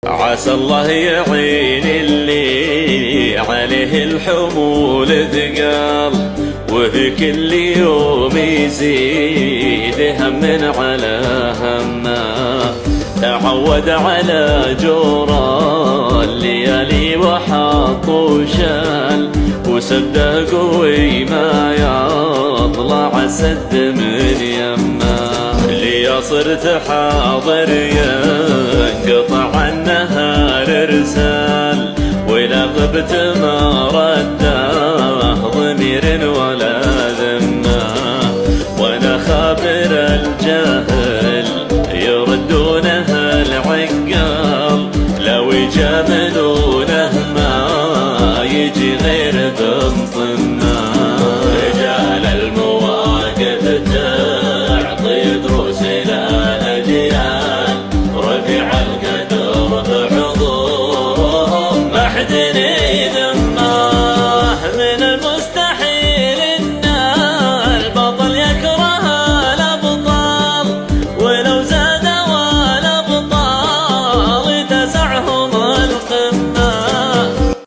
عسى الله يعين اللي عليه الحمول ثقال، وفي كل يوم يزيد هم على همه، تعود على جورا الليالي وحط وشال، وسده قوي ما يطلع السد من يمه، لي صرت حاضر ينقطع النهار ارسال، ولا غبت ما رده ضمير ولا ذمه، وانا خابر الجهل يردونها العقال، لو يجاملوا